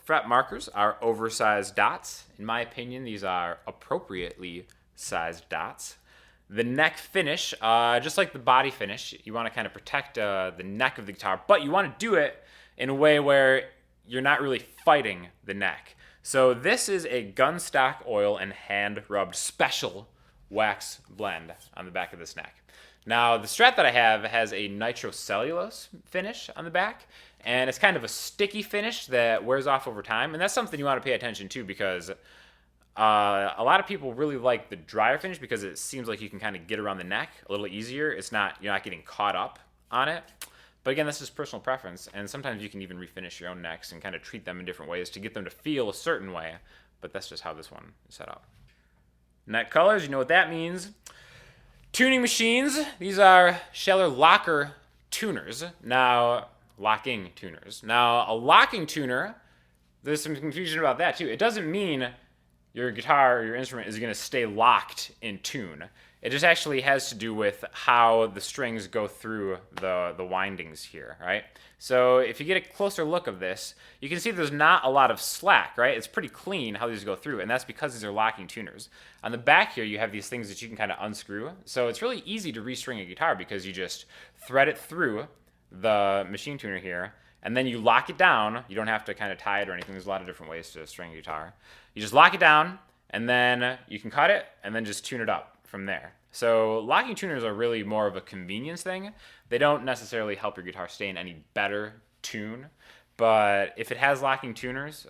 fret markers are oversized dots. In my opinion, these are appropriately sized dots. The neck finish, just like the body finish, you want to kind of protect the neck of the guitar, but you want to do it in a way where you're not really fighting the neck. So this is a gun stock oil and hand rubbed special wax blend on the back of this neck. Now, the Strat that I have has a nitrocellulose finish on the back, and it's kind of a sticky finish that wears off over time, and that's something you want to pay attention to because a lot of people really like the drier finish because it seems like you can kind of get around the neck a little easier. You're not getting caught up on it. But again, that's just personal preference, and sometimes you can even refinish your own necks and kind of treat them in different ways to get them to feel a certain way, but that's just how this one is set up. Neck colors, you know what that means. Tuning machines, these are Scheller locker tuners. Now, locking tuners. Now, a locking tuner, there's some confusion about that too. It doesn't mean your guitar or your instrument is going to stay locked in tune. It just actually has to do with how the strings go through the windings here, right? So if you get a closer look of this, you can see there's not a lot of slack, right? It's pretty clean how these go through, and that's because these are locking tuners. On the back here, you have these things that you can kind of unscrew. So it's really easy to restring a guitar because you just thread it through the machine tuner here, and then you lock it down. You don't have to kind of tie it or anything. There's a lot of different ways to string a guitar. You just lock it down, and then you can cut it, and then just tune it up from there. So locking tuners are really more of a convenience thing. They don't necessarily help your guitar stay in any better tune, but if it has locking tuners,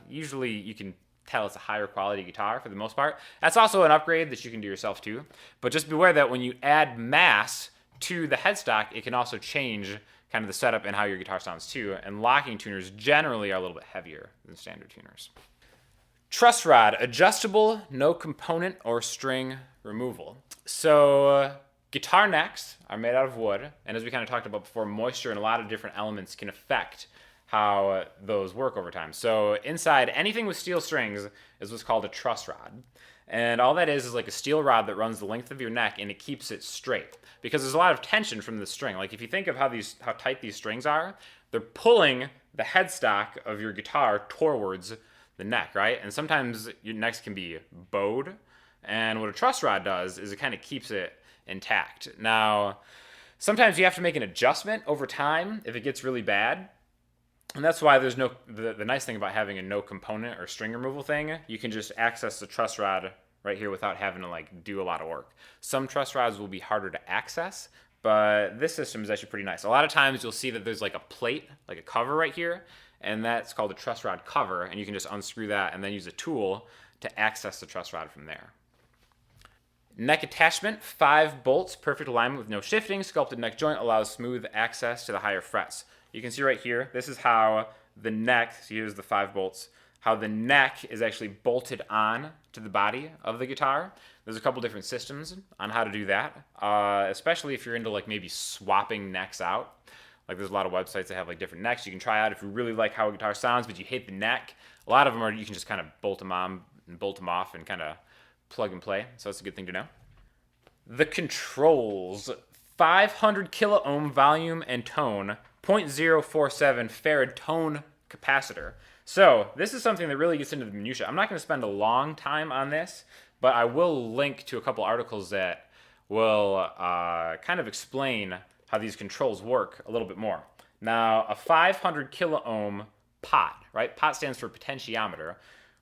usually you can tell it's a higher quality guitar for the most part. That's also an upgrade that you can do yourself too, but just beware that when you add mass to the headstock, it can also change kind of the setup and how your guitar sounds too, and locking tuners generally are a little bit heavier than standard tuners. Truss rod, adjustable, no component or string removal. So guitar necks are made out of wood, and as we kind of talked about before, moisture and a lot of different elements can affect how those work over time. So inside anything with steel strings is what's called a truss rod. And all that is like a steel rod that runs the length of your neck, and it keeps it straight because there's a lot of tension from the string. Like if you think of how tight these strings are, they're pulling the headstock of your guitar towards the neck, right? And sometimes your necks can be bowed, and what a truss rod does is it kind of keeps it intact. Now, sometimes you have to make an adjustment over time if it gets really bad, and that's why there's the nice thing about having a no component or string removal thing, you can just access the truss rod right here without having to like do a lot of work. Some truss rods will be harder to access, but this system is actually pretty nice. A lot of times you'll see that there's like a plate, like a cover right here, and that's called a truss rod cover, and you can just unscrew that and then use a tool to access the truss rod from there. Neck attachment, 5 bolts, perfect alignment with no shifting. Sculpted neck joint allows smooth access to the higher frets. You can see right here, this is how the neck, so here's the 5 bolts, how the neck is actually bolted on to the body of the guitar. There's a couple different systems on how to do that, especially if you're into like maybe swapping necks out. Like there's a lot of websites that have like different necks you can try out if you really like how a guitar sounds, but you hate the neck. A lot of them are, you can just kind of bolt them on and bolt them off and kind of plug and play. So that's a good thing to know. The controls, 500 kilo ohm volume and tone, 0.047 farad tone capacitor. So this is something that really gets into the minutia. I'm not going to spend a long time on this, but I will link to a couple articles that will kind of explain how these controls work a little bit more. Now, a 500 kilo ohm pot, right? Pot stands for potentiometer,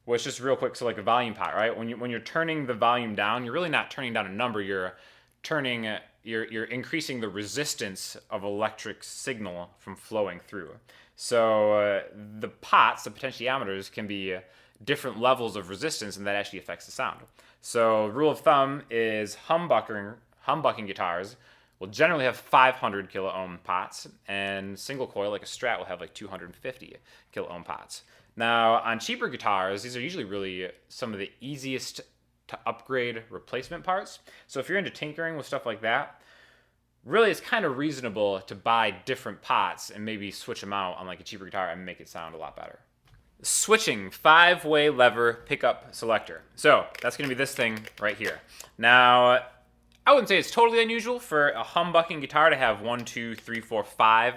which just real quick, so like a volume pot, right? When you're turning the volume down, you're really not turning down a number. You're increasing the resistance of electric signal from flowing through. So the pots, the potentiometers, can be different levels of resistance, and that actually affects the sound. So rule of thumb is humbucking guitars will generally have 500 kilo ohm pots, and single coil like a Strat will have like 250 kilo ohm pots. Now on cheaper guitars, these are usually really some of the easiest to upgrade replacement parts. So if you're into tinkering with stuff like that, really it's kind of reasonable to buy different pots and maybe switch them out on like a cheaper guitar and make it sound a lot better. Switching, 5-way lever pickup selector. So that's going to be this thing right here. Now, I wouldn't say it's totally unusual for a humbucking guitar to have 1, 2, 3, 4, 5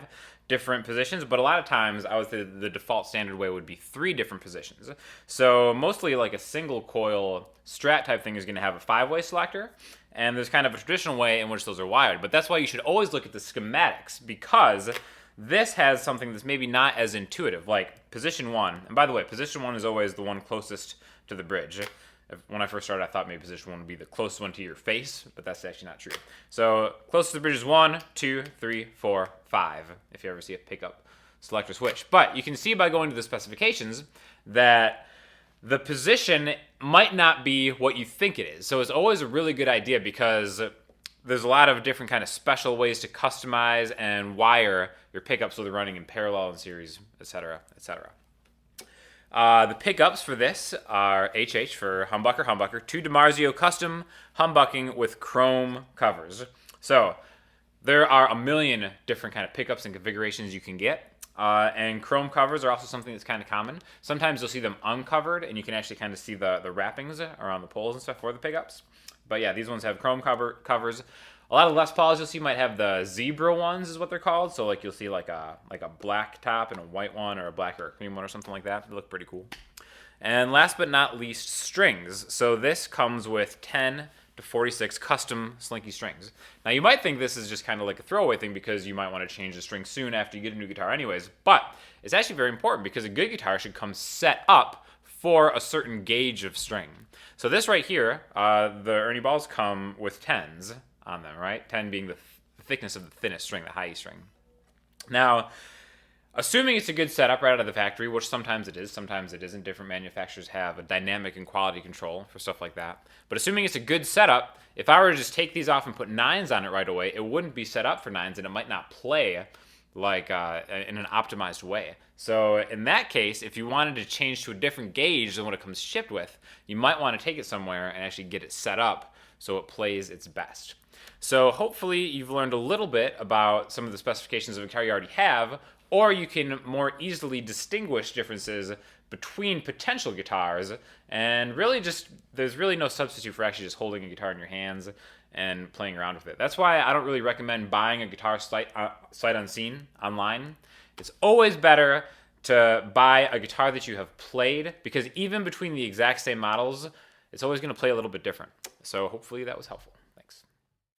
different positions, but a lot of times I would say the default standard way would be 3 different positions. So mostly like a single coil Strat type thing is going to have a 5-way selector, and there's kind of a traditional way in which those are wired. But that's why you should always look at the schematics, because this has something that's maybe not as intuitive, like position 1. And by the way, position 1 is always the one closest to the bridge. When I first started, I thought maybe position 1 would be the closest one to your face, but that's actually not true. So closest to the bridge is 1, 2, 3, 4, 5, if you ever see a pickup selector switch. But you can see by going to the specifications that the position might not be what you think it is. So it's always a really good idea, because there's a lot of different kind of special ways to customize and wire your pickups so they're running in parallel, in series, etc., etc. The pickups for this are HH for humbucker, 2 DiMarzio custom humbucking with chrome covers. So there are a million different kind of pickups and configurations you can get. And chrome covers are also something that's kind of common. Sometimes you'll see them uncovered, and you can actually kind of see the wrappings around the poles and stuff for the pickups. But yeah, these ones have chrome covers. A lot of Les Pauls you'll see might have the zebra ones, is what they're called. So like you'll see like a black top and a white one, or a black or a cream one, or something like that. They look pretty cool. And last but not least, strings. So this comes with 10 to 46 custom slinky strings. Now you might think this is just kind of like a throwaway thing, because you might want to change the string soon after you get a new guitar anyways, but it's actually very important, because a good guitar should come set up for a certain gauge of string. So this right here, the Ernie balls come with 10s on them, right? 10 being the thickness of the thinnest string, the high E string. Now, assuming it's a good setup right out of the factory, which sometimes it is, sometimes it isn't. Different manufacturers have a dynamic and quality control for stuff like that. But assuming it's a good setup, if I were to just take these off and put 9s on it right away, it wouldn't be set up for 9s, and it might not play like in an optimized way. So in that case, if you wanted to change to a different gauge than what it comes shipped with, you might want to take it somewhere and actually get it set up so it plays its best. So hopefully you've learned a little bit about some of the specifications of a guitar you already have, or you can more easily distinguish differences between potential guitars, and really just, there's really no substitute for actually just holding a guitar in your hands and playing around with it. That's why I don't really recommend buying a guitar sight unseen online. It's always better to buy a guitar that you have played, because even between the exact same models, it's always going to play a little bit different. So hopefully that was helpful.